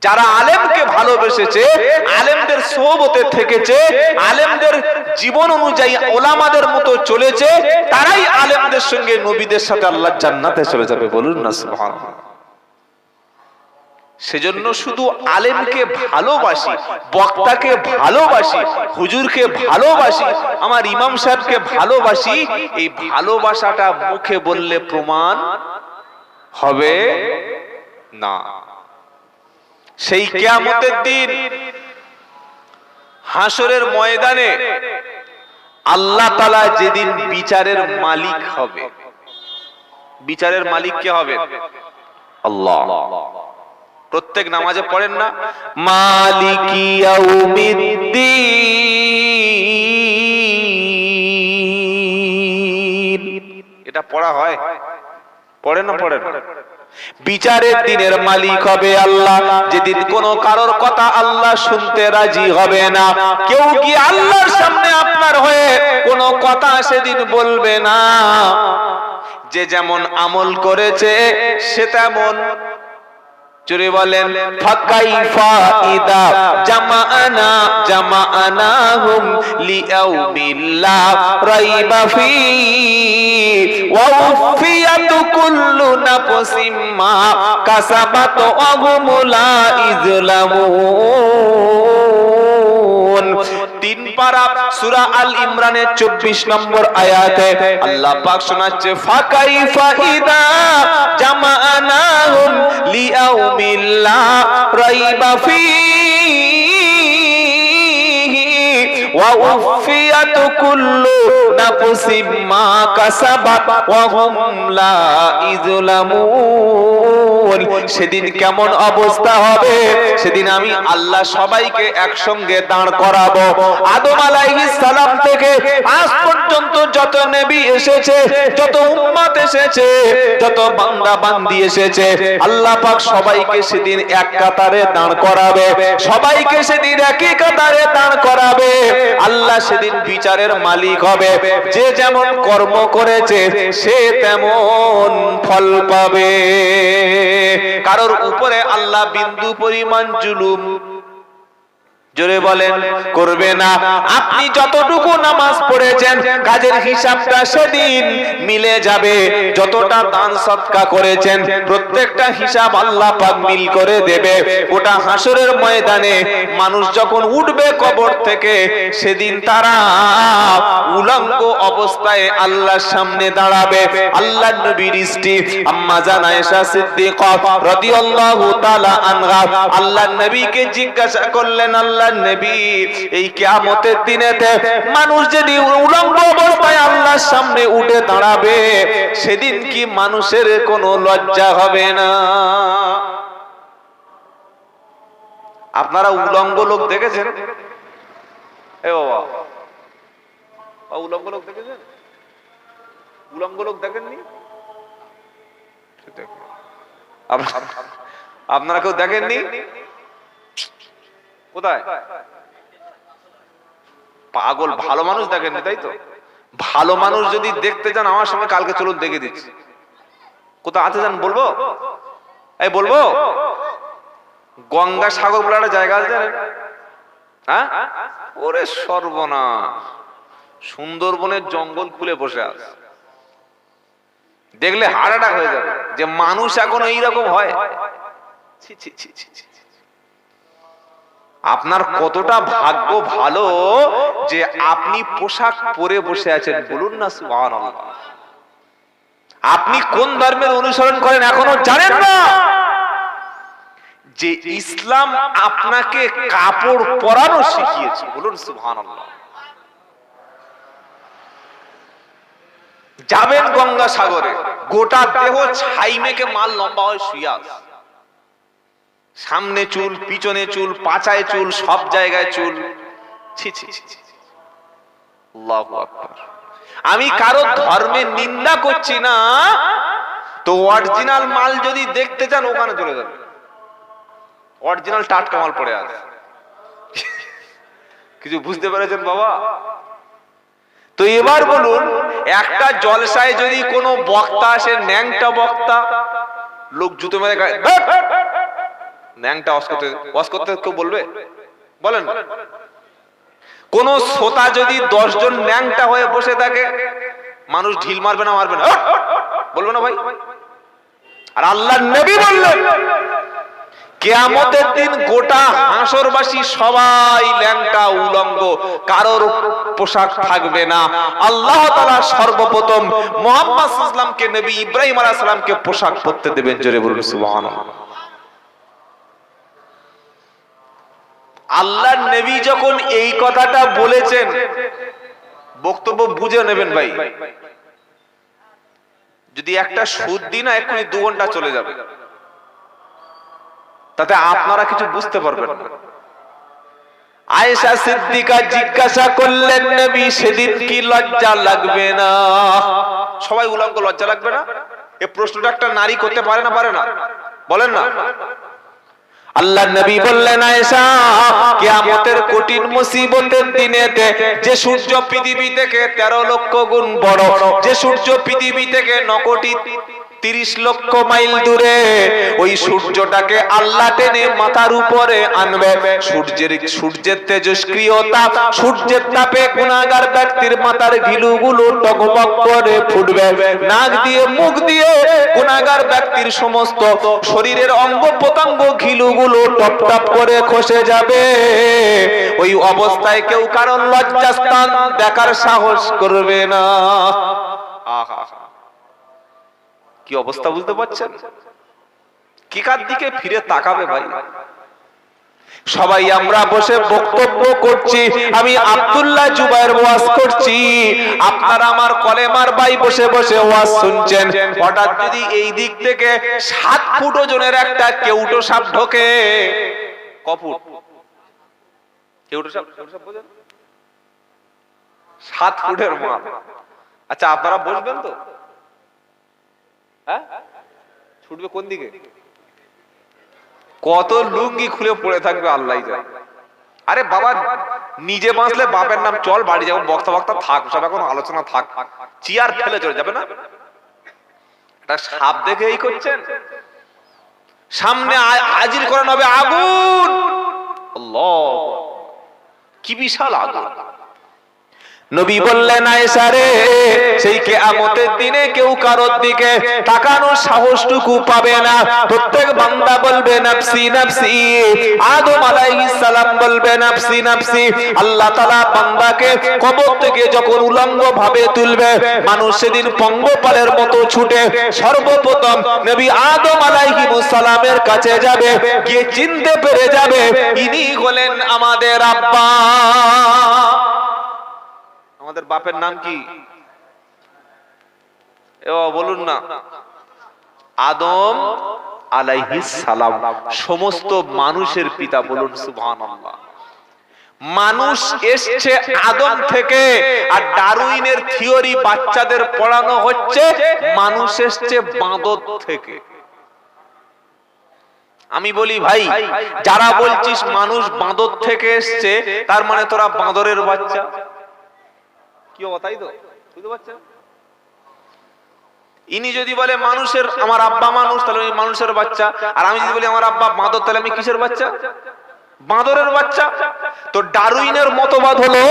যারা আলেমকে ভালোবেসেছে, আলেমদের সোহবতে থেকেছে, আলেমদের জীবন অনুযায়ী ওলামাদের মতো চলেছে, তারাই আলেমদের সঙ্গে নবীদের সাথে আল্লাহর জান্নাতে চলে যাবে। বলুন না সুবহানাল্লাহ। সেজন্য শুধু আলেমকে ভালোবাসি, বক্তাকে ভালোবাসি, হুজুরকে ভালোবাসি, আমার ইমাম সাহেবকে ভালোবাসি, এই ভালোবাসাটা মুখে বললে প্রমাণ হবে না। সেই কিয়ামতের দিন হাসরের ময়দানে আল্লাহ তাআলা যেদিন বিচারের মালিক হবে, বিচারের মালিক কে হবে? আল্লাহ। প্রত্যেক নামাজে পড়েন না, মালিকি ইয়াউমিদ্দিন, এটা পড়া হয়? পড়ে না? পড়ে না? বিচারের দিনের মালিক হবে আল্লাহ। যেদিন কোন কারোর কথা আল্লাহ শুনতে রাজি হবে না, কেউ কি আল্লাহর সামনে আপনার হয়ে কোন কথা সেদিন বলবে না। যে যেমন আমল করেছে সে তেমন, জোরে বলেন, ফাকাইফা ইদা জামাআনাহুম লিয়াউমিল লা রাইবা ফীহি ওয়া উফিয়াত কুল্লু নাফসিম মা কাসাবাত ওয়া হুম লা ইযলামুন। 3 পারা সূরা আল ইমরানের 24 নম্বর আয়াতে আল্লাহ পাক শোনাচ্ছে, ফাকাইফা ইদা জামাআনাহুম লিয়াউমিল লা রাইবা ফীহি ওয়া উফিয়াত কুল্লু নাফসিম মা কাসাবাত ওয়া হুম লা ইযলামুন। সেদিন কেমন অবস্থা হবে? সেদিন আমি আল্লাহ সবাইকে একসঙ্গে দাঁড় করাবো। আদম আলাইহিস সালাম থেকে আজ পর্যন্ত যত নবী এসেছে, যত উম্মত এসেছে, যত বান্দা বান্দি এসেছে, আল্লাহ পাক সবাইকে সেদিন এক কাতারে দাঁড় করাবে, সবাইকে সেদিন একই কাতারে দাঁড় করাবে। আল্লাহ সেদিন বিচারের মালিক হবে। যে যেমন কর্ম করেছে সে তেমন ফল পাবে। কারোর উপরে আল্লাহ বিন্দু পরিমাণ জুলুম, জোরে বলেন, করবে না। আপনি যতটুকু নামাজ পড়েছেন কাজের হিসাবটা সেদিন মিলে যাবে। যতটা দান সদকা করেছেন প্রত্যেকটা হিসাব আল্লাহ পাক মিল করে দেবে। ওটা হাসরের ময়দানে মানুষ যখন উঠবে কবর থেকে, সেদিন তারা উলঙ্গ অবস্থায় আল্লাহর সামনে দাঁড়াবে। আল্লাহর নবীর স্ত্রী আম্মা জান আয়েশা সিদ্দিকা রাদিয়াল্লাহু তাআলা আনহা আল্লাহর নবীকে জিজ্ঞাসা করলেন, আল্লাহর নবী, এই কিয়ামতের দিনেতে মানুষ যদি উলঙ্গ অবস্থায় আল্লাহর সামনে উঠে দাঁড়াবে, সেদিন কি মানুষের কোনো লজ্জা হবে না? আপনারা উলঙ্গ লোক দেখেছেন? এ বাবা, উলঙ্গ লোক দেখেছেন? উলঙ্গ লোক দেখেননি? আপনারা কেউ দেখেননি? কোথায়? পাগল, ভালো মানুষ দেখেননি, তাই তো? ভালো মানুষ যদি দেখতে চান আমার সঙ্গে কালকে চলুন, দেখে দিচ্ছি। কোথায় আছে জান বলবো? এই বলবো, গঙ্গা সাগর বলে একটা জায়গা আছে, হ্যাঁ? ওরে সর্বনাশ, সুন্দরবনের জঙ্গল খুলে বসে আছে। দেখলে হার্ট অ্যাটাক হয়ে যাবে যে মানুষ এখন এইরকম হয়। ছি ছি ছি ছি ছি। আপনার কতটা ভাগ্য ভালো যে আপনি পোশাক পরে বসে আছেন। বলুন না সুবহানাল্লাহ। আপনি কোন ধর্মের অনুসরণ করেন এখনো জানেন না, যে ইসলাম আপনাকে কাপড় পরানো শিখিয়েছে। বলুন সুবহানাল্লাহ। যাবেন গঙ্গা সাগরে, গোটা দেহ ছাই মেখে মাল লম্বা হয়ে শুয়ে আছে, সামনে চুল, পিছনে চুল, পাছায় চুল, সব জায়গায় চুল। ছি ছি ছি। আল্লাহু আকবার। আমি কারো ধর্মের নিন্দা করছি না, তো অরিজিনাল মাল যদি দেখতে চান ওখানে চলে যাবে। অরিজিনাল টাটকা মাল পড়ে আছে। কিছু বুঝতে পেরেছেন বাবা? তো এবার বলুন, একটা জলসায় যদি কোনো বক্তা আসে, ন্যাংটা বক্তা, লোক জুতো মেরে ন্যাংটা ওয়াজ করতে কেউ বলবে? বলেন। কোন শ্রোতা যদি 10 জন ন্যাংটা হয়ে বসে থাকে, মানুষ ঢিল মারবে না? মারবে না? বলবে না ভাই? আর আল্লাহর নবী বললেন কিয়ামতের দিন গোটা হাসরবাসী সবাই ল্যাংটা উলঙ্গ, কারোর পোশাক থাকবে না। আল্লাহ তাআলা সর্বপ্রথম মুহাম্মদ সাল্লাল্লাহু আলাইহি ওয়াসাল্লামকে, নবী ইব্রাহিম আলাইহিস সালামকে পোশাক পরতে দেবেন। জোরে বলুন সুবহানাল্লাহ। আল্লাহর নবী যখন এই কথাটা বলেছেন, বক্তব্য বুঝে নেবেন ভাই। যদি একটা সুদ দিই না, এক্ষুনি 2 ঘন্টা চলে যাবে, তাতে আপনারা কিছু বুঝতে পারবেন না। আয়েশা সিদ্দিকা জিজ্ঞাসা করলেন, নবী সেদিন কি লজ্জা লাগবে না? সবাই উলঙ্গ, লজ্জা লাগবে না? এই প্রশ্নটা একটা নারী করতে পারে না? পারে না? বলেন না। আল্লাহর নবী বললেন, আয়েশা কিয়ামতের কঠিন মুসিবতের দিনেতে যে সূর্য পৃথিবী থেকে 13 লক্ষ গুণ বড়, যে সূর্য পৃথিবী থেকে 9 কোটি 30 লক্ষ মাইল দূরে, ওই সূর্যটাকে আল্লাহ টেনে মাথার উপরে আনবে। সূর্যের তেজস্ক্রিয়তা, সূর্যের তাপে গুনাহগার ব্যক্তির মাথার ঘিলুগুলো টকবক করে ফুটবে। নাক দিয়ে মুখ দিয়ে গুনাহগার ব্যক্তির সমস্ত শরীরের অঙ্গ প্রত্যঙ্গ ঘিলুগুলো টপ টপ করে খসে যাবে। ওই অবস্থায় কেউ কারণ লজ্জাস্থান দেখার সাহস করবে না। আহা, কি অবস্থা বুঝতে পারছেন? কি কার দিকে ফিরে তাকাবে ভাই? সবাই আমরা বসে বক্তব্য করছি, আমি আব্দুল্লাহ জুবায়ের ওয়াজ করছি, আপনারা আমার কলেমার ভাই বসে বসে ওয়াজ শুনছেন। হঠাৎ যদি এই দিক থেকে 7 ফুট ওজনের একটা কেউটো সাপ ঢোকে, ক ফুট কেউটো সাপ? বোঝেন? 7 ফুটের মাল। আচ্ছা, আপনারা বসবেন তো? হ্যাঁ, ছুটবে কোন দিকে? কত লুঙ্গি খুলে পড়ে থাকবে আল্লাহ জানে। আরে বাবা, নিজে বাঁচলে বাপের নাম, চল বাড়ি যাবো, বক্তা বক্তা থাক, সব এখন আলোচনা থাক, চেয়ার ফেলে চলে যাবে না? এটা সাপ দেখে এই করছেন। সামনে হাজির করানো হবে আগুন। আল্লাহ, কি বিশাল আগুন! নবী বললেন, আয়েশা রে, সেই কিয়ামতের দিনে কেউ কারোর দিকে তাকানোর সাহসটুকু পাবে না। প্রত্যেক বান্দা বলবে নাফসি নাফসি। আদম আলাইহিস সালাম বলবে নাফসি নাফসি। আল্লাহ তাআলা বান্দাকে কবর থেকে যখন উলঙ্গ ভাবে তুলবে, মানুষ সেদিন পঙ্গপালের মতো ছুটে সর্বপ্রথম নবী আদম আলাইহিস সালামের কাছে যাবে, গিয়ে চিনতে পেরে যাবে ইনি হলেন আমাদের আব্বা। আমাদের বাপের নাম কি? বলুন না। আদম আলাইহিস সালাম, সমস্ত মানুষের পিতা। বলুন সুবহানাল্লাহ। মানুষ এসছে আদম থেকে, আর ডারউইনের থিওরি বাচ্চাদের পড়ানো হচ্ছে মানুষ এসছে বাঁদর থেকে। আমি বলি ভাই, যারা বলছিস মানুষ বাঁদর থেকে এসছে, তার মানে তোরা বাঁদরের বাচ্চা। কি তাই তো? বুঝতে পারছেন? ইনি যদি বলে মানুষের, আমার আব্বা মানুষ, তাহলে উনি মানুষের বাচ্চা। আর আমি যদি বলি আমার আব্বা বাঁদর, তাহলে আমি কিসের বাচ্চা? বাঁদরের বাচ্চা। তো ডারউইনের মতবাদ হলো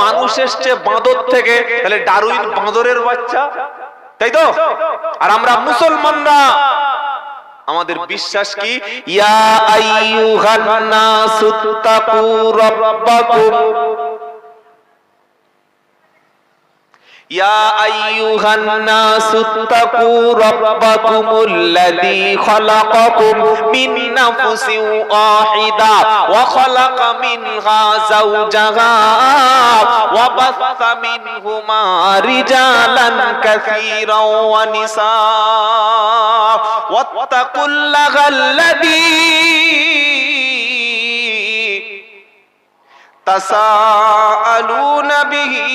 মানুষ এসছে বাঁদর থেকে, তাহলে ডারউইন বাঁদরের বাচ্চা, তাই তো? আর আমরা মুসলমানরা, আমাদের বিশ্বাস কি? ইয়া আইয়ুহান নাসুত্তাকু রাব্বাকুম, ইয়া আইয়ুহান নাসুত্তাকু রাব্বাকুমুল্লাযী খালাকাকুম মিন নাফসিন ওয়াহিদা ওয়া খালাকা মিনহা যাওজাহা ওয়া বাসসা মিনহুমা রিজালান কাসীরান ওয়া নিসা ওয়াত্তাকুল্লাহাল্লাযী তাসাআলুনা বিহি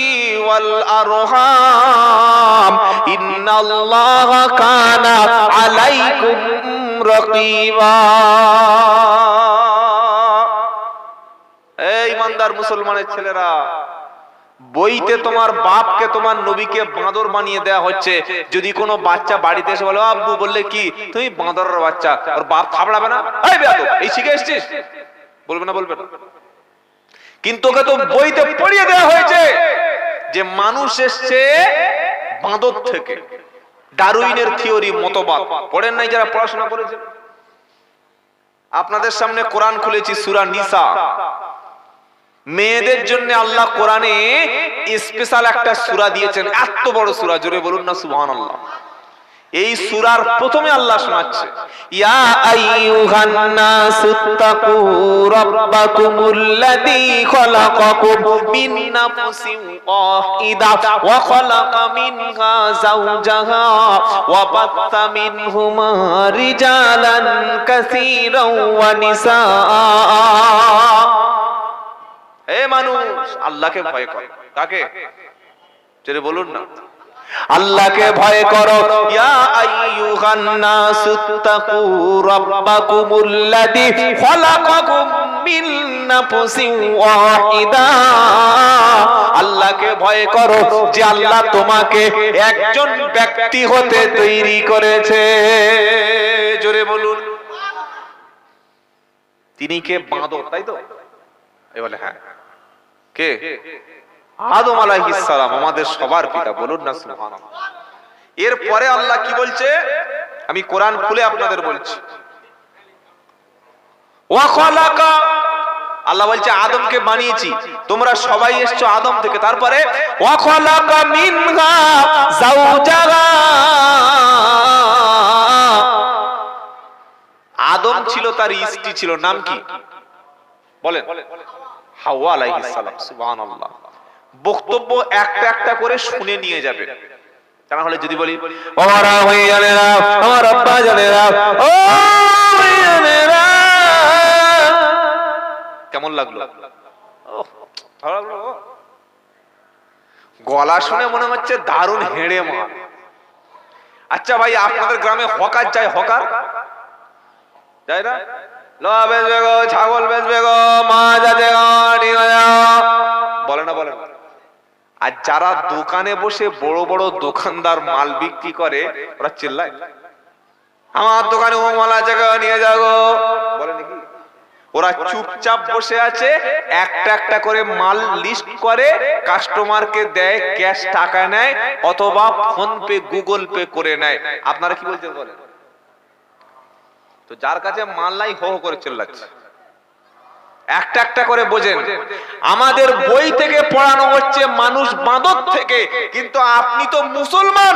ওয়াল আরহাম ইন্নাল্লাহা কানা আলাইকুম রাকীবা। এই ইমানদার মুসলমানের ছেলেরা, বইতে তোমার বাপকে তোমার নবীকে বাঁদর বানিয়ে দেওয়া হচ্ছে। যদি কোনো বাচ্চা বাড়িতে এসে বলে আব্বু, বললে কি তুমি বাঁদরের বাচ্চা, ওর বাপ থাপড়াবে না? এই বেয়াদব, এই শিখে এসেছিস? বলবে না? বলবে না। কিন্তু ওকে তো বইতে পড়িয়ে দেওয়া হয়েছে যে মানুষ এসছে বাঁদর থেকে। ডারউইনের থিওরি, মতবাদ পড়েন নাই যারা পড়াশোনা করেছে? আপনাদের সামনে কোরআন খুলেছি, সূরা নিসা। মেয়েদের জন্য আল্লাহ কোরআনে স্পেশাল একটা সূরা দিয়েছেন, এত বড় সূরা, জোরে বলুন না সুবহানাল্লাহ। এই সূরার প্রথমে আল্লাহ শোনাচ্ছে, ইয়া আইয়ুহান নাসুত্তাকু রাব্বাকুমুল্লাযী খালাকাকুম মিন নাফসিন ওয়াহিদা ওয়া খালাকা মিনহা যাওজাহা ওয়া বাত্তা মিনহুমা রিজালান কাসীরান ওয়া নিসাআ। হে মানুষ, আল্লাহকে ভয় করো। কাকে? জোরে বলুন না, আল্লাহকে ভয় করো। ইয়া আইয়ুহান নাসুত্তাকু রাব্বাকুমুল্লাযী খালাকাকুম মিন নাফসিন ওয়াহিদা। আল্লাহকে ভয় করো যে আল্লাহ তোমাকে একজন ব্যক্তি হতে তৈরি করেছে। জোরে বলুন। তিনি কে? বাঁদর, তাই তো? এই বলে হ্যাঁ। কে? আদম আলাইহিস সালাম, আমাদের সবার পিতা। বলুন না সুবহানাল্লাহ। এরপরে আল্লাহ কি বলছে? আমি কোরআন খুলে আপনাদের বলছি। ওয়া খালাকা, আল্লাহ বলছে আদমকে বানিয়েছি, তোমরা সবাই এসছো আদম থেকে। তারপরে ওয়া খালাকা মিনহা যাওজাহা। আদম ছিল, তার স্ত্রী ছিল, নাম কি বলেন? হাওয়া আলাইহিস সালাম। সুবহানাল্লাহ। বক্তব্য একটা একটা করে শুনে নিয়ে যাবে, তা না হলে যদি বলি ওরা হয়ে জানেরা, আমার আব্বা জানেরা, ও জানেরা, কেমন লাগলো? ভালো লাগলো? গলা শুনে মনে হচ্ছে দারুণ হেড়ে মা। আচ্ছা ভাই, আপনাদের গ্রামে হকার যায়? হকার যায় না? লোহা বেচবে গো, ছাগল বেচবে গো, মাছ আছে গো, বলে না? বলে না? আর যারা দোকানে বসে বড় বড় দোকানদার মাল বিক্রি করে, ওরা চিল্লায় আমার দোকানে ও মাল আছে গো, নিয়ে যাও, বলে নাকি? ওরা চুপচাপ বসে আছে, একটা একটা করে মাল লিস্ট করে, কাস্টমারকে দেয়, ক্যাশ টাকা নেয়, অথবা ফোন পে গুগল পে করে নেয়। আপনারা কি বলতে বলেন? তো যার কাছে মাল নাই হো হো করে চিল্লাচ্ছে। একটা একটা করে বোঝেন, আমাদের বই থেকে পড়ানো হচ্ছে মানুষ বাঁদর থেকে, কিন্তু আপনি তো মুসলমান।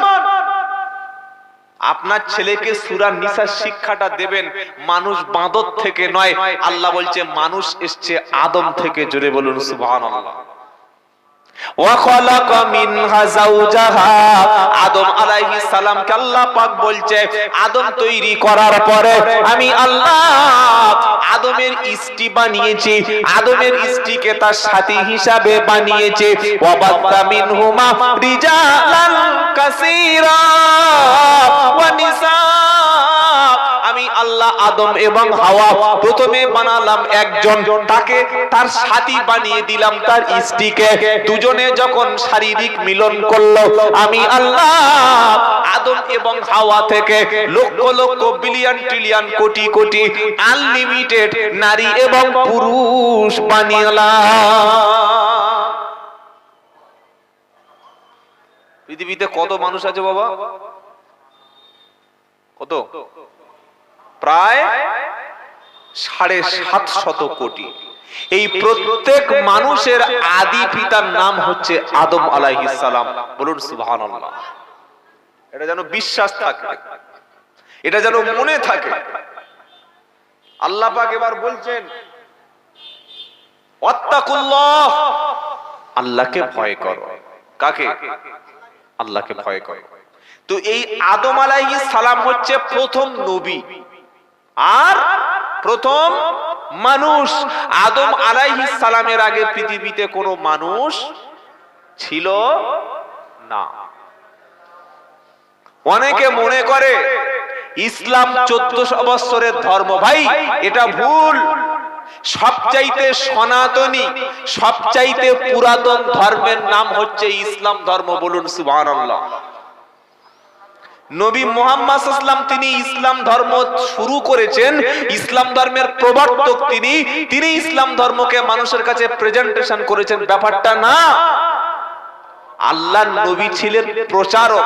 আপনার ছেলেকে সূরা নিসা শিক্ষাটা দেবেন মানুষ বাঁদর থেকে নয়। আল্লাহ বলছে মানুষ এসছে আদম থেকে। জোরে বলুন সুবহানাল্লাহ। ওয়া খালাকা মিনহা যাওজাহা। আদম আলাইহিস সালামকে আল্লাহ পাক বলছে আদম তৈরি করার পরে আমি আল্লাহ আদমের স্ত্রী বানিয়েছি, আদমের স্ত্রীকে তার সাথী হিসাবে বানিয়েছি। ওয়া বাত্তা মিনহুমা রিজালান কাসীরা ওয়া নিসা। আমি আল্লাহ আদম এবং হাওয়া প্রথমে বানালাম একজন, তাকে তার সাথী বানিয়ে দিলাম তার স্ত্রীকে। দুজনে যখন শারীরিক মিলন করলো, আমি আল্লাহ আদম এবং হাওয়া থেকে lakh lakh billion trillion crore crore unlimited নারী এবং পুরুষ বানিয়েলাম। পৃথিবীতে কত মানুষ আছে বাবা? কত? প্রায় 750 কোটি। এই প্রত্যেক মানুষের আদি পিতার নাম হচ্ছে আদম আলাইহিস সালাম। বলুন সুবহানাল্লাহ। এটা যেন বিশ্বাস থাকে, এটা যেন মনে থাকে। আল্লাহ পাক এবার বলছেন ওয়াত্তাকুল্লাহ, আল্লাহকে ভয় করো। কাকে? আল্লাহকে ভয় করো। তো এই আদম আলাইহিস সালাম হচ্ছে প্রথম নবী আর প্রথম মানুষ। আদম আলাইহিস সালামের আগে পৃথিবীতে কোনো মানুষ ছিল না। অনেকে মনে করে ইসলাম 1400 বছরের ধর্ম। ভাই এটা ভুল। সবচাইতে সনাতনী, সবচাইতে পুরাতন ধর্মের নাম হচ্ছে ইসলাম ধর্ম। বলুন সুবহানাল্লাহ। নবী মুহাম্মদ সাল্লাল্লাহু আলাইহি ওয়াসাল্লাম তিনি ইসলাম ধর্ম শুরু করেছেন, ইসলাম ধর্মের প্রবর্তক তিনি ইসলাম ধর্মকে মানুষের কাছে প্রেজেন্টেশন করেছেন। ব্যাপারটা না, আল্লাহর নবী ছিলেন প্রচারক।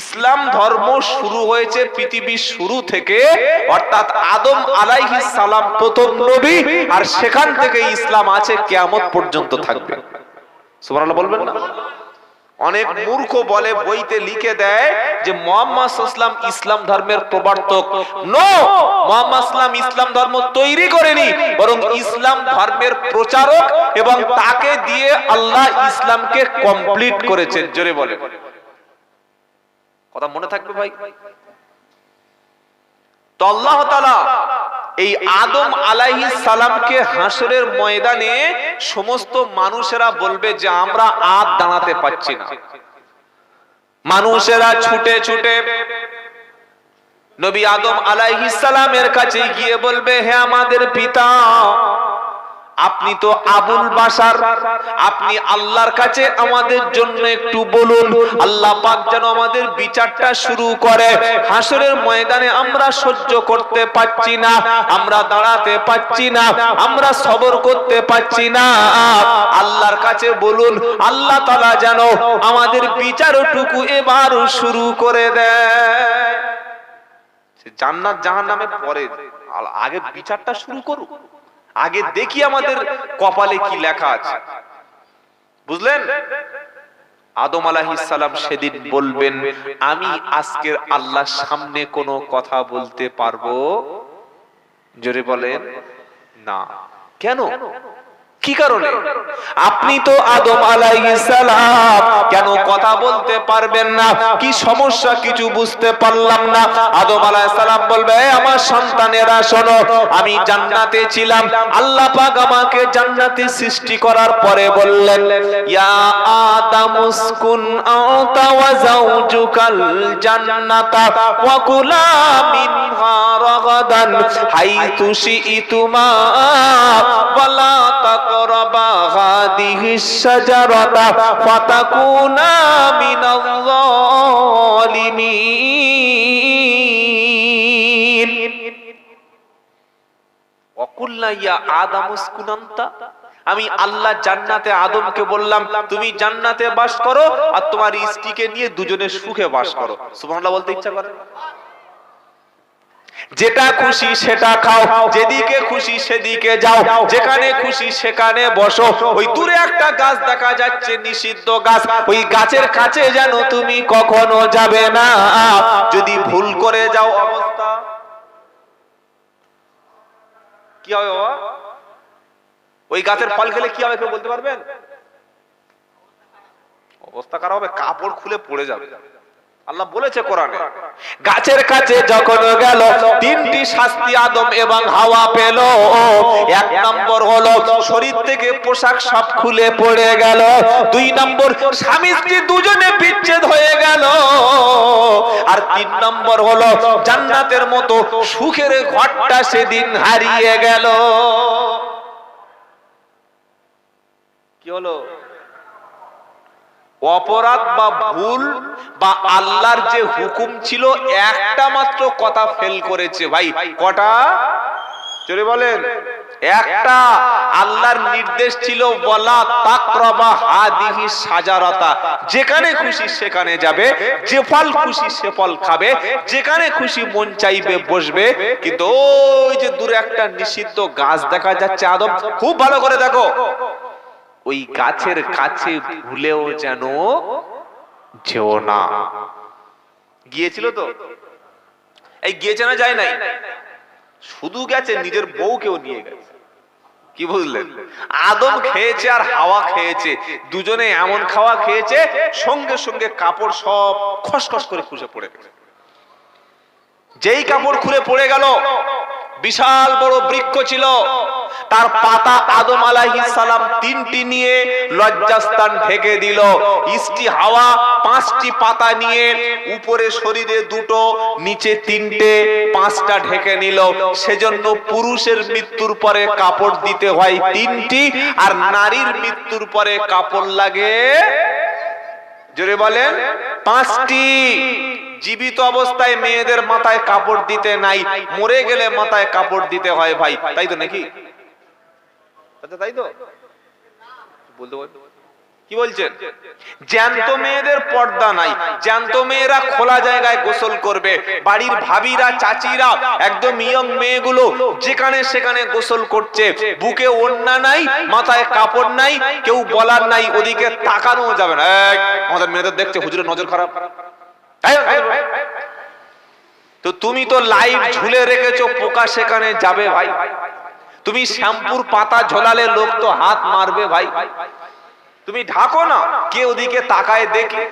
ইসলাম ধর্ম শুরু হয়েছে পৃথিবীর শুরু থেকে, অর্থাৎ আদম আলাইহিস সালাম প্রথম নবী, আর সেখান থেকে ইসলাম আছে কিয়ামত পর্যন্ত থাকবে। সুবহানাল্লাহ বলবেন না? অনেক মূর্খ বলে, বইতে লিখে দেয় যে মুহাম্মদ সাল্লাল্লাহু আলাইহি ওয়াসাল্লাম ইসলাম ধর্মের প্রবর্তক। নো, মুহাম্মদ সাল্লাল্লাহু আলাইহি ওয়াসাল্লাম ইসলাম ধর্ম তৈরি করেনি, বরং ইসলাম ধর্মের প্রচারক, এবং তাকে দিয়ে আল্লাহ ইসলামকে কমপ্লিট করেছেন। জোরে বলে, কথা মনে থাকবে ভাই। তো আল্লাহ তাআলা এই আদম আলাইহিস সালামকে হাসরের ময়দানে সমস্ত মানুষেরা বলবে যে আমরা আর দাঁড়াতে পারছি না। মানুষেরা ছুটে ছুটে নবী আদম আলাইহিস সালামের কাছে গিয়ে বলবে, হে আমাদের পিতা, আপনি তো আবুল বাশার, আপনি আল্লাহর কাছে আমাদের জন্য একটু বলুন, আল্লাহ পাক যেন আমাদের বিচারটা শুরু করে। হাসরের ময়দানে আমরা সহ্য করতে পারছি না, আমরা দাঁড়াতে পারছি না, আমরা সবর করতে পারছি না, আল্লাহর কাছে বলুন, আল্লাহ তাআলা যেন আমাদের বিচারটুকু এবার শুরু করে দেয়। জান্নাত জাহান্নামে পরে, আগে বিচারটা শুরু করুক, আগে দেখি আমাদের কপালে কি লেখা আছে। বুঝলেন? আদম আলাইহিস সালাম সেদিন বলবেন, আমি আজকের আল্লাহর সামনে কোনো কথা বলতে পারবো? জোরে বলেন না। কেন? কি কারণে? আপনি তো আদম আলাইহিস সালাম, কেন কথা বলতে পারবেন না? কি সমস্যা কিছু বুঝতে পারলাম না। আদম আলাইহিস সালাম বলবে, আমার সন্তানেরা শোনো, আমি জান্নাতে ছিলাম, আল্লাহ পাক আমাকে জান্নাতে সৃষ্টি করার পরে বললেন, ইয়া আদম উসকুন আনতা ওয়া যাওজুকাল জান্নাতা ওয়া কুলা মিনহা রাগাদান হাইতু শিইতুমা ওয়ালা তাকরাবা হাদিহিস শাজারাতা ফাতাকুনা মিনাল যালিমিন। ওয়া কুল্লা ইয়া আদম উসকুন আনতা, আমি আল্লাহ জান্নাতে আদমকে বললাম তুমি জান্নাতে বাস করো, আর তোমার স্ত্রীকে নিয়ে দুজনে সুখে বাস করো। সুবহানাল্লাহ বলতে ইচ্ছা করে? যেটা খুশি সেটা খাও, যেদিকে খুশি সেদিকে যাও, যেখানে খুশি সেখানে বসো। ওই দূরে একটা গাছ দেখা যাচ্ছে, নিষিদ্ধ গাছ, ওই গাছের কাছে যেন তুমি কখনো যাবে না। যদি ভুল করে যাও, অবস্থা কি হবে বাবা? ওই গাছের ফল খেলে কি হবে কেউ বলতে পারবেন? অবস্থা খারাপ হবে, কাপড় খুলে পড়ে যাবে। আল্লাহ বলেছে কোরআনে, গাছের কাছে যখন গেল তিনটি শাস্তি আদম এবং হাওয়া পেল। এক নম্বর হলো শরীর থেকে পোশাক সব খুলে পড়ে গেল। দুই নম্বর, স্বামী স্ত্রী দুজনে বিচ্ছেদ হয়ে গেল। আর তিন নম্বর হলো জান্নাতের মতো সুখের ঘরটা সেদিন হারিয়ে গেল। কি হলো? অপরাধ বা ভুল বা আল্লাহর যে হুকুম ছিল একটা মাত্র কথা ফেল করেছে। ভাই কটা? জোরে বলেন। একটা। আল্লাহর নির্দেশ ছিল ওয়ালা তাকরাবা হাদিহি শাজারাতা, যেখানে খুশি সেখানে যাবে, যে ফল খুশি সে ফল খাবে, যেখানে খুশি মন চাইবে বসবে। কিন্তু ওই যে দূরে একটা নিষিদ্ধ গাছ দেখা যাচ্ছে, আদম খুব ভালো করে দেখো, ওই গাছের কাছে ভুলেও যেন যেও না। গিয়েছিল তো? এই গিয়েছে না যায় নাই? শুধু গেছে, নিজের বউকেও নিয়ে গেছে। কি বুঝলেন? আদম খেয়েছে আর হাওয়া খেয়েছে, দুজনে এমন খাওয়া খেয়েছে সঙ্গে সঙ্গে কাপড় সব খসখস করে খুলে পড়ে গেছে। যেই কাপড় খুলে পড়ে গেল, বিশাল বড় বৃক্ষ ছিল, তার পাতা আদম আলাইহিস সালাম 3টি নিয়ে লজ্জাস্থান ঢেকে দিল, ইষ্টি হাওয়া 5টি পাতা নিয়ে উপরে শরীরে 2টো, নিচে 3টে, 5টা ঢেকে নিল। সেজন্য পুরুষের মৃত্যুর পরে কাপড় দিতে হয় 3টি, আর নারীর মৃত্যুর পরে কাপড় লাগে, জোরে বলেন, 5টি। জীবিত অবস্থায় মেয়েদের মাথায় কাপড় দিতে নাই, মরে গেলে মাথায় কাপড় দিতে হয় ভাই, তাই তো নাকি? আচ্ছা তাই তো বলতে বল, কি বলছেন? জ্যান্ত মেয়েদের পর্দা নাই, জ্যান্ত মেয়েরা খোলা জায়গায় গোসল করবে। বাড়ির ভাবিরা, চাচিরা, একদম ইয়ং মেয়েগুলো যেখানে সেখানে গোসল করছে, বুকে ওড়না নাই, মাথায় কাপড় নাই, কেউ বলার নাই, ওদিকে তাকানো যাবে না। আমাদের মেয়েদের দেখছে হুজুরের নজর খারাপ। তো তুমি তো লাইট ঝুলে রেখেছো, পোকা সেখানে যাবে ভাই। তুমি শ্যাম্পুর পাতা ঝোলালে লোক তো হাত মারবে ভাই। তুমি ঢাকো না, কে ওদিকে তাকায় দেখে।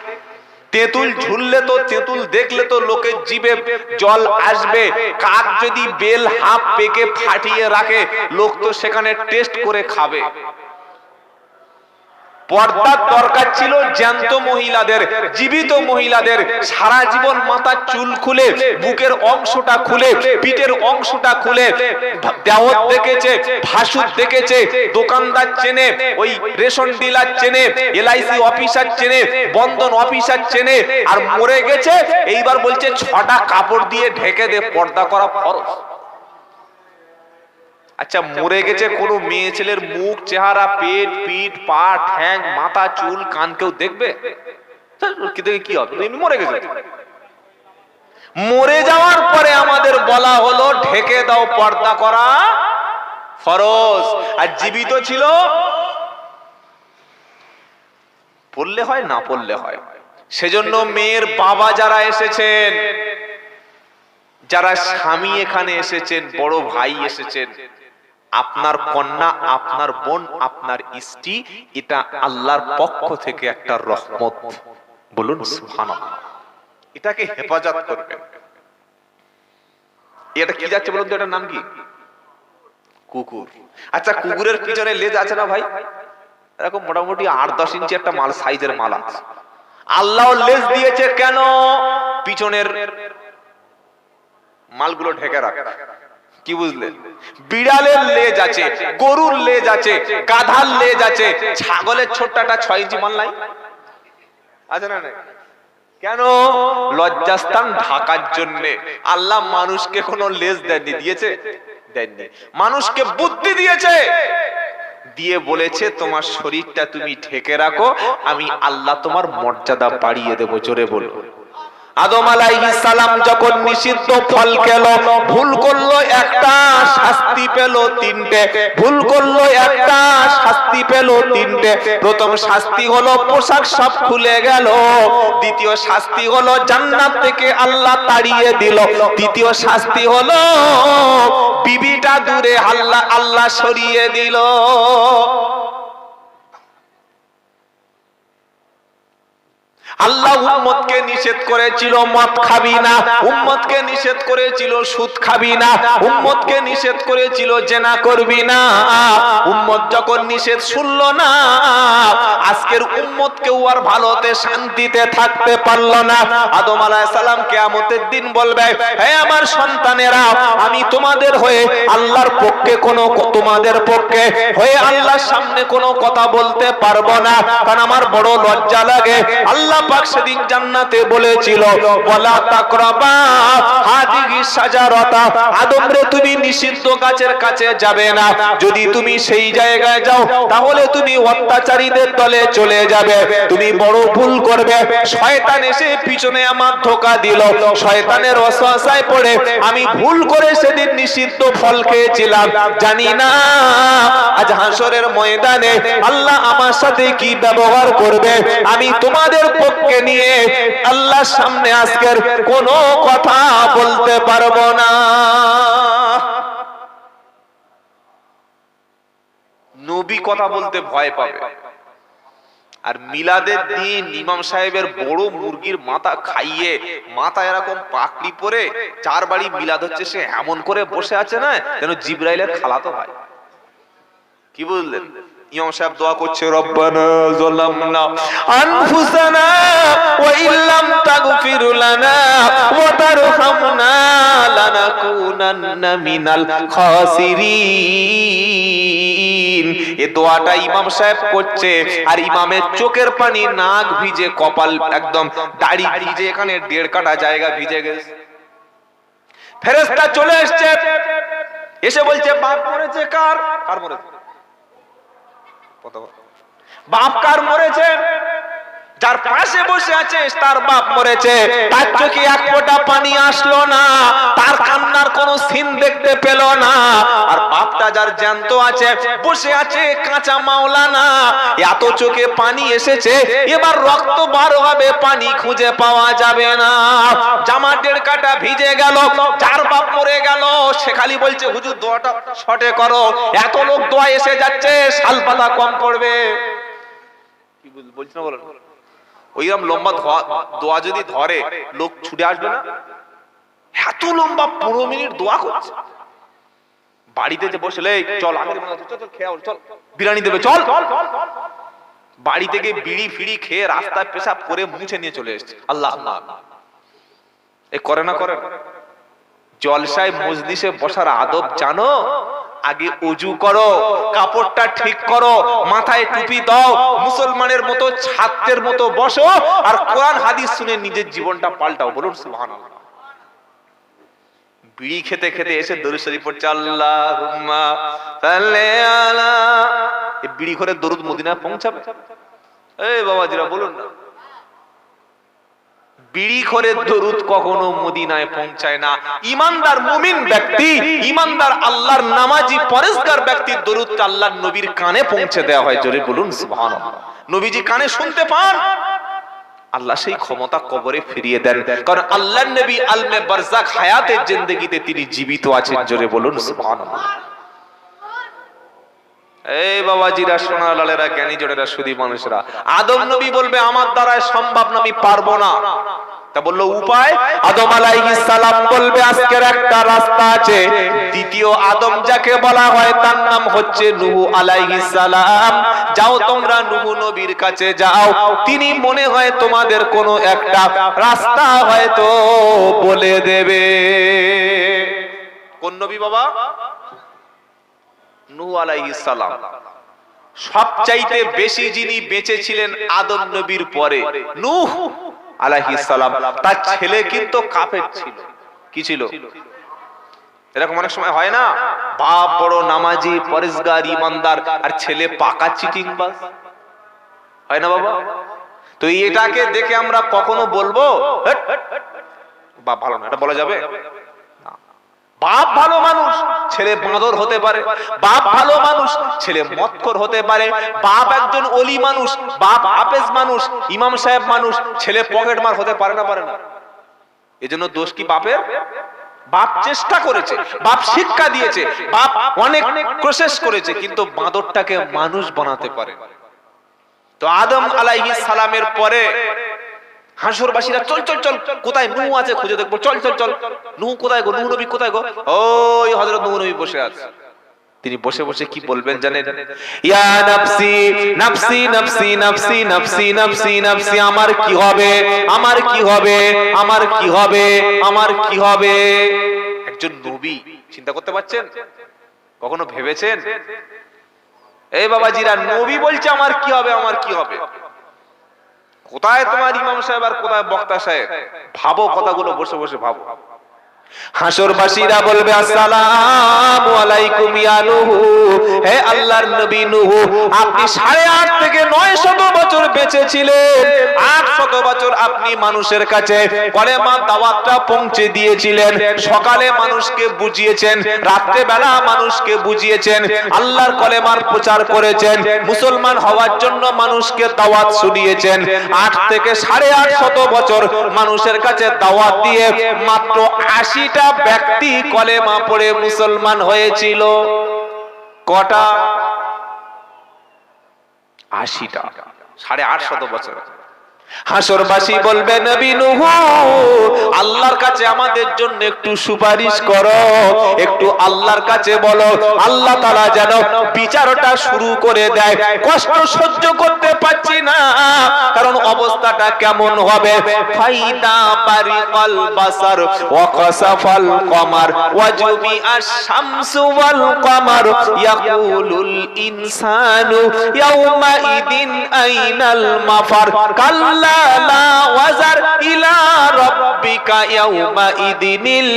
তেঁতুল ঝুললে তো, তেঁতুল দেখলে তো লোকের জিভে জল আসবে। কাক যদি বেল হাফ পেকে ফাটিয়ে রাখে, লোক তো সেখানে টেস্ট করে খাবে। পর্দার দরকার ছিল জ্যান্ত মহিলাদের, জীবিত মহিলাদের। সারা জীবন মাথার চুল খুলে, বুকের অংশটা খুলে, পিঠের অংশটা খুলে, দেওয়ার দেখেছে, ভাসুর দেখেছে, দোকানদার চেনে, ওই রেশন ডিলার চেনে, এলআইসি অফিসার চেনে, বন্ধন অফিসার চেনে, আর মরে গেছে। এইবার বলছে 6টা কাপড় দিয়ে ঢেকে দে, পর্দা করা ফরজ। আচ্ছা, মরে গেছে কোন মেয়ে ছেলের মুখ, চেহারা, পেট, পিঠ, পা, ঠ্যাং, মাথা, চুল, কান কেউ দেখবে? কি হবে? মরে গেছে। মরে যাওয়ার পরে আমাদের বলা হলো ঢেকে দাও, পর্দা করা ফরজ। আর জীবিত ছিল পড়লে হয়, না পড়লে হয়। সেজন্য মেয়ের বাবা যারা এসেছেন, যারা স্বামী এখানে এসেছেন, বড় ভাই এসেছেন, আপনার কন্যা, আপনার বোন, আপনার স্ত্রী, এটা আল্লাহর পক্ষ থেকে একটা রহমত। বলুন সুবহানাল্লাহ। এটাকে হেফাজত করবেন। এটা কি যাচ্ছে বলুন তো, এটার নাম কি? কুকুর। আচ্ছা, কুকুরের পিছনে লেজ আছে না ভাই? এরকম মোটামুটি 8-10 ইঞ্চি একটা মাল, সাইজের মাল আছে। আল্লাহ লেজ দিয়েছে কেন? পিছনের মালগুলো ঢেকে রাখে। কি বুঝলেন? বিড়ালের লেজ আছে, গরুর লেজ আছে, গাধার লেজ আছে, ছাগলের ছোট্ট একটা 6 ইঞ্চি মাল নাই আছে না? নাই কেন? লজ্জাস্থান ঢাকার জন্য। আল্লাহ মানুষকে কোনো লেজ দেননি, দিয়েছে? দেননি। মানুষকে বুদ্ধি দিয়েছে, দিয়ে বলেছে তোমার শরীরটা তুমি ঢেকে রাখো, আমি আল্লাহ তোমার মর্যাদা বাড়িয়ে দেবো। জোরে বলো। আদম আলাইহিস সালাম যখন নিষিদ্ধ ফল খেলো, ভুল করলো একটা, শাস্তি পেল 3টে। ভুল করলো একটা, শাস্তি পেল 3টে। প্রথম শাস্তি হলো পোশাক সব খুলে গেল। দ্বিতীয় শাস্তি হলো জান্নাত থেকে আল্লাহ তাড়িয়ে দিল। তৃতীয় শাস্তি হলো বিবিটা দূরে আল্লাহ সরিয়ে দিল। আল্লাহ উম্মতকে নিষেধ করেছিল মদ খাবি না, উম্মতকে নিষেধ করেছিল সুদ খাবি না, উম্মতকে নিষেধ করেছিল জেনা করবি না। উম্মত যখন নিষেধ শুনলো না, আজকের উম্মত কেউ আর ভালোতে শান্তিতে থাকতে পারলো না। আদম আলাইহিস সালাম কিয়ামতের দিন বলবে, হে আমার সন্তানেরা, আমি তোমাদের হয়ে আল্লাহর পক্ষে কোনো, তোমাদের পক্ষে হয়ে আল্লাহর সামনে কোনো কথা বলতে পারবো না, কারণ আমার বড় লজ্জা লাগে। আল্লাহ পাক সেদিন জান্নাতে বলেছিল, ওয়ালা তাকরাবা হাদিহি শাজারাতা, আদম রে তুমি নিষিদ্ধ গাছের কাছে যাবে না। যদি তুমি সেই জায়গায় যাও, তাহলে তুমি অত্যাচারীদের দলে চলে যাবে, তুমি বড় ভুল করবে। শয়তান এসে পিছনে আমার ধোঁকা দিল, শয়তানের ওয়াসওয়াসায় পড়ে আমি ভুল করে সেদিন নিষিদ্ধ ফল খেয়েছিলাম। জানি না আজ হাসরের ময়দানে আল্লাহ আমার সাথে কি ব্যবহার করবে। আমি তোমাদের পক্ষে নিয়ে আল্লাহর সামনে আজকের কোনো কথা বলতে পারবো না। নবী কথা বলতে ভয় পাবে। আর মিলাদের দিন ইমাম সাহেবের বড় মুরগির মাথা খাইয়ে, মাথা এরকম পাকড়ি পরে, 4 বাড়ি মিলাদ হচ্ছে, সে এমন করে বসে আছে না যেন জিবরাইলের খালাতো ভাই। কি বললেন? ইমাম সাহেব দোয়া করছে, রব্বানা যালামনা আনফুসানা ওয়া ইল্লাম তাগফির লানা ওয়া তারহামনা লানাকুনান্না মিনাল খাসিরিন। এই দোয়াটা ইমাম সাহেব করছে, আর ইমামের চোখের পানি, নাক ভিজে, কপাল একদম, দাড়ি ভিজে, এখানে 1.5 কাঠা জায়গা ভিজে গেছে। ফেরেশতা চলে আসছে, এসে বলছে বাপ মরেছে। কার মরেছে? বাপ কার মরেছে? যার পাশে বসে আছে তার বাপ মরেছে। তার চোখে এক ফোঁটা পানি আসলো না, তার কান্নার কোনো সিন দেখতে পেল না। আর বাপটা যার জ্যান্ত আছে, বসে আছে কাঁচা মাওলানা, এত চোখে পানি এসেছে, এবার রক্ত বার হবে, পানি খুঁজে পাওয়া যাবে না। জামা 1.5 কাঠা ভিজে গেল, যার বাপ মরে গেল, সে খালি বলছে হুজুর দোয়াটা শর্টে করো, এত লোক দোয়া এসে যাচ্ছে, শালপাতা কম পড়বে। কি বলছি না বলেন? ওইরকম লম্বা দোয়া যদি ধরে, লোক ছুটে আসবে না? এত লম্বা 15 মিনিট দোয়া করছে। বাড়িতে যে বসলে, চল চল বিরিয়ানি দেবে, চল। বাড়ি থেকে বিড়ি ফিড়ি খেয়ে রাস্তায় পেশাব করে মুছে নিয়ে চলে এসেছে। আল্লাহ আল্লাহ এ করে না? করে জলসায় মজলিসে বসার আদব জানো? আগে ওযু করো, কাপড়টা ঠিক করো, মাথায় টুপি দাও, মুসলমানের মতো ছাত্রের মতো বসো, আর কোরআন হাদিস শুনে নিজের জীবনটা পাল্টাও। বলুন সুবহানাল্লাহ। বিড়ি খেতে খেতে এসে দরুদ শরীফ পড়ছে, আল্লাহুম্মা সাল্লি আলা। এই বিড়ি করে দরুদ মদিনায় পৌঁছাবে? এই বাবাজিরা বলুন না, বিড়ি করে দরুদ কখনো মদিনায় পৌঁছায় না। ইমানদার মুমিন ব্যক্তি, ইমানদার আল্লাহর নামাজি পরেশগার ব্যক্তির দরুদটা আল্লাহর নবীর কানে পৌঁছে দেওয়া হয়। জোরে বলুন সুবহানাল্লাহ। নবীজি কানে শুনতে পান, আল্লাহ সেই ক্ষমতা কবরে ফিরিয়ে দেন, কারণ আল্লাহর নবী আলমে বারজাক হায়াতের জিন্দেগিতে তিনি জীবিত আছেন। জোরে বলুন সুবহানাল্লাহ। এই বাবাজিরা, সোনা লালেরা, জ্ঞানী জোড়েরা, সুধী মানুষরা, আদম নবী বলবে আমার দ্বারা সম্ভব না, আমি পারবো না। তা বললো উপায়? আদম আলাইহিস সালাম বলবে আজকের একটা রাস্তা আছে। দ্বিতীয় আদম যাকে বলা হয় তার নাম হচ্ছে নূহ আলাইহিস সালাম। যাও তোমরা নূহ নবীর কাছে যাও, তিনি মনে হয় তোমাদের কোনো একটা রাস্তা হয়তো বলে দেবে। কোন নবী বাবা? নূহ আলাইহিস সালাম। সবচাইতে বেশি যিনি বেঁচে ছিলেন আদম নবীর পরে, নূহ আলাইহিস সালাম। তার ছেলে কিন্তু কাফের ছিল। কি ছিল? এরকম অনেক সময় হয় না, বাপ বড় নামাজি পরেশগার ইমানদার, আর ছেলে পাকা চিটিংবাজ, হয় না বাবা? তো এটাকে দেখে আমরা কখনো বলবো বাপ ভালো না? এটা বলা যাবে? বাপ ভালো মানুষ, ছেলে বাঁদর হতে পারে। বাপ ভালো মানুষ, ছেলে মদখোর হতে পারে। বাপ একজন ওলি মানুষ, বাপ হাফেজ মানুষ, ইমাম সাহেব মানুষ, ছেলে পকেটমার হতে পারে না? পারে না? এজন্য দোষ কি বাপের? বাপ চেষ্টা করেছে, বাপ শিক্ষা দিয়েছে, বাপ অনেক কোশিশ করেছে, কিন্তু বাঁদরটাকে মানুষ বানাতে পারে। তো আদম আলাইহিস সালামের পরে হাসরবাসীরা চল চল চল, কোথায় নূহ আছে খুঁজে দেখবো, চল চল চল। নূহ কোথায় গো? নূহ নবী কোথায় গো? ওই হযরত নূহ নবী বসে আছে। তিনি বসে বসে কি বলবেন জানেন? ইয়া নাফসি নাফসি নাফসি নাফসি নাফসি নাফসি নাফসি, আমার কি হবে, আমার কি হবে, আমার কি হবে, আমার কি হবে। একজন নবী, চিন্তা করতে পারছেন? কখনো ভেবেছেন? এই বাবাজিরা, নবী বলছে আমার কি হবে, আমার কি হবে। কোথায় তোমার ইমাম সাহেব আর কোথায় বক্তা সাহেব? ভাবো কথাগুলো, বসে বসে ভাবো। হাসরবাসীরা বলবে আসসালামু আলাইকুম ইয়া নূহ, হে আল্লাহর নবী নূহ, আপনি 8.5 থেকে 900 বছর বেঁচে ছিলেন। 800 বছর আপনি মানুষের কাছে কলেমার দাওয়াতটা পৌঁছে দিয়েছিলেন। সকালে মানুষকে বুঝিয়েছেন, রাতে বেলা মানুষকে বুঝিয়েছেন, আল্লাহর কলেমার প্রচার করেছেন, মুসলমান হওয়ার জন্য মানুষকে দাওয়াত শুনিয়েছেন। 8 থেকে 850 বছর মানুষের কাছে দাওয়াত দিয়ে মাত্র 80টা ব্যক্তি কলেমা পড়ে মুসলমান হয়েছিল। কটা? 80টা। 850 বছর। হাসরবাসী বলবে নবী নূহ আল্লাহর কাছে আমাদের জন্য একটু সুপারিশ করো, একটু আল্লাহর কাছে বলো আল্লাহ তাআলা যেন বিচারটা শুরু করে দেয়, কষ্ট সহ্য করতে পারছি না। কারণ অবস্থাটা কেমন হবে, ফাইদা বারিকাল বাসার ওয়া কাসাফাল কমার ওয়া জুমিআশ শামসু ওয়াল কমার ইয়াকুলুল ইনসানু ইয়াউমা ইদিন আইনাল মাফার কাল্লা লা ওয়াজার ইলা রাব্বিকা ইয়াউমা ইদিনিল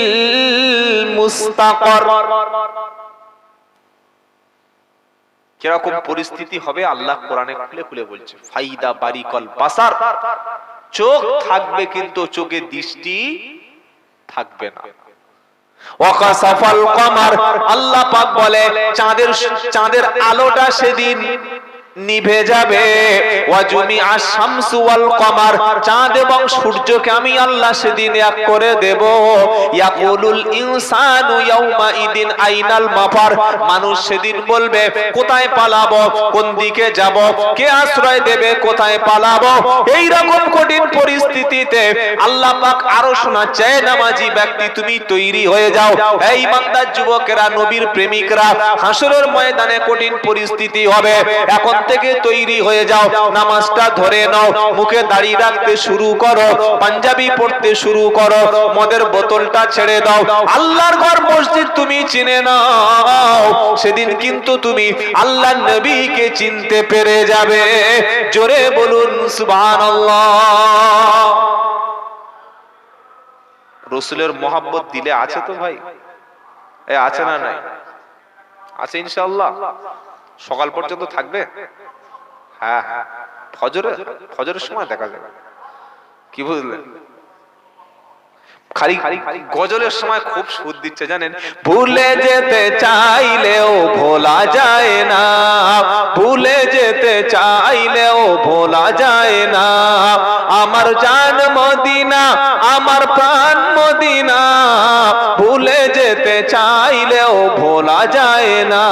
মুস্তাকার। কিরকম পরিস্থিতি হবে আল্লাহ কোরআনে খুলে খুলে বলছে। ফাইদা বারিকাল বাসার, চোখ থাকবে কিন্তু চোখে দৃষ্টি থাকবে না। ওয়াকাসাফাল কমার, আল্লাহ পাক বলে চাঁদের আলোটা সেদিন নিভে যাবে। ওয়াজুমিআশ শামসু ওয়াল কমার, চাঁদ এবং সূর্যকে আমি আল্লাহ সেদিন এক করে দেব। ইয়াকুলুল ইনসানু ইয়াউমা ইদিন আইনাল মাফার, মানুষ সেদিন বলবে কোথায় পালাবো, কোন দিকে যাব, কে আশ্রয় দেবে, কোথায় পালাবো। এই রকম কঠিন পরিস্থিতিতে আল্লাহ পাক আরো শোনাচ্ছে, নামাজি ব্যক্তি তুমি তৈরি হয়ে যাও। এই ইমানদার যুবকেরা, নবীর প্রেমিকরা, হাসরের ময়দানে কঠিন পরিস্থিতি হবে, এখন থেকে তৈরি হয়ে যাও। নামাজটা ধরে নাও, মুখে দাড়ি রাখতে শুরু করো, পাঞ্জাবি পড়তে শুরু করো, মদের বোতলটা ছেড়ে দাও। আল্লাহর ঘর মসজিদ তুমি চিনে নাও, সেদিন কিন্তু তুমি আল্লাহর নবীকে চিনতে পেরে যাবে। জোরে বলুন সুবহানাল্লাহ। রাসূলের মহব্বত দিলে আছে তো ভাই? আছে না নাই? আছে ইনশাআল্লাহ। সকাল পর্যন্ত থাকবে? হ্যাঁ, ফজরের সময় দেখা যাবে। কি বুঝলেন? খালি গজলের সময় খুব সুদ দিচ্ছে জানেন। ভুলে যেতে চাইলেও ভোলা যায় না, ভুলে যেতে চাইলেও ভোলা যায় না, আমার জান মদিনা, আমার প্রাণ মদিনা, ভুলে যেতে চাইলেও ভোলা যায় না।